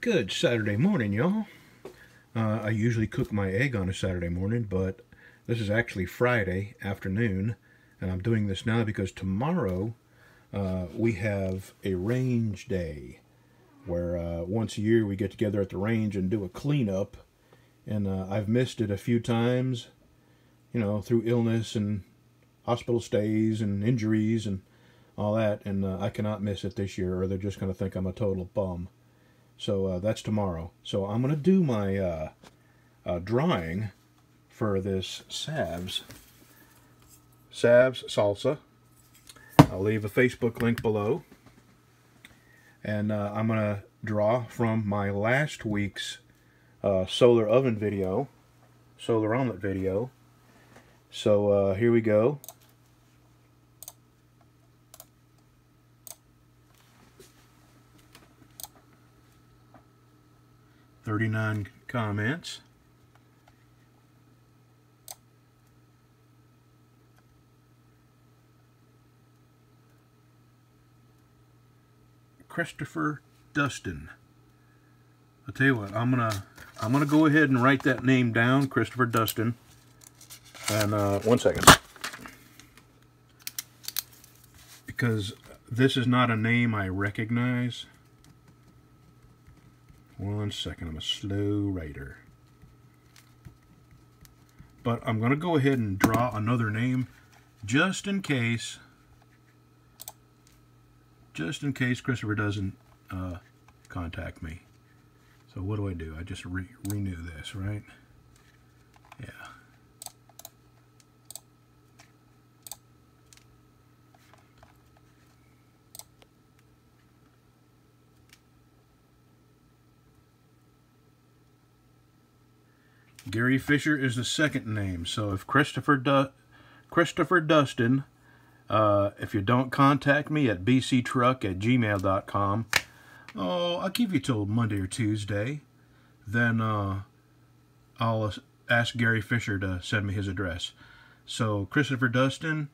Good Saturday morning, y'all. I usually cook my egg on a Saturday morning, but this is actually Friday afternoon, and I'm doing this now because tomorrow we have a range day where once a year we get together at the range and do a cleanup, and I've missed it a few times, you know, through illness and hospital stays and injuries and all that, and I cannot miss it this year or they're just going to think I'm a total bum. So that's tomorrow. So I'm going to do my drawing for this Salsa. I'll leave a Facebook link below. And I'm going to draw from my last week's solar omelet video. So here we go. "39 comments. Christopher Dustin." I'll tell you what, I'm gonna go ahead and write that name down, Christopher Dustin. And one second, because this is not a name I recognize. One second, I'm a slow writer. But I'm going to go ahead and draw another name just in case Christopher doesn't contact me. So what do? I just renew this, right? Yeah. Gary Fisher is the second name. So if Christopher Dustin, if you don't contact me at bctruck@gmail.com, oh, I'll give you till Monday or Tuesday. Then I'll ask Gary Fisher to send me his address. So Christopher Dustin,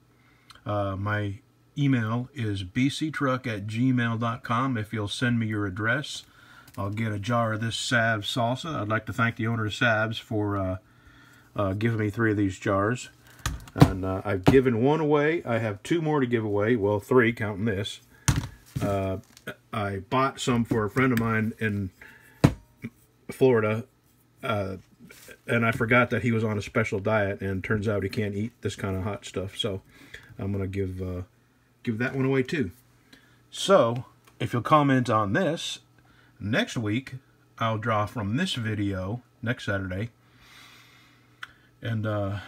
my email is bctruck@gmail.com. If you'll send me your address, I'll get a jar of this salsa. I'd like to thank the owner of Sabs for giving me 3 of these jars. And I've given 1 away. I have 2 more to give away. Well, 3, counting this. I bought some for a friend of mine in Florida. And I forgot that he was on a special diet. And turns out he can't eat this kind of hot stuff. So I'm going to give that one away too. So if you'll comment on this, next week, I'll draw from this video next Saturday, and the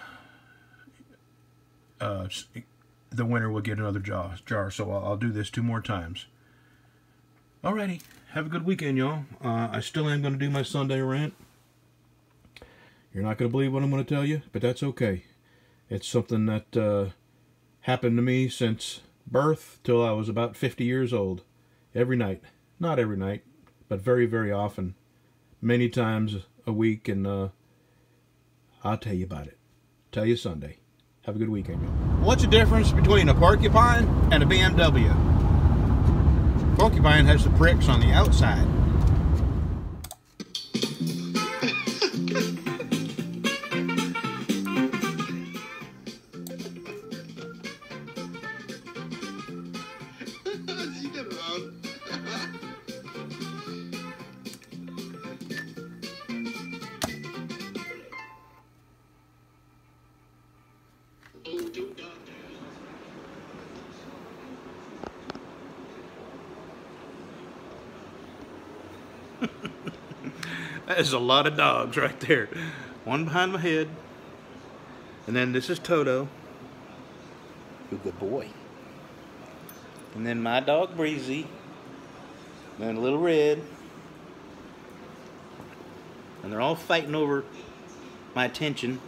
winner will get another jar. So I'll do this 2 more times. Alrighty, have a good weekend, y'all. I still am going to do my Sunday rant. You're not going to believe what I'm going to tell you, but that's okay. It's something that happened to me since birth till I was about 50 years old. Every night. Not every night, but very, very often, many times a week, and I'll tell you about it. Tell you Sunday. Have a good weekend. What's the difference between a porcupine and a BMW? Porcupine has the pricks on the outside. That is a lot of dogs right there. One behind my head. And then this is Toto. Good boy. And then my dog Breezy. And then Little Red. And they're all fighting over my attention.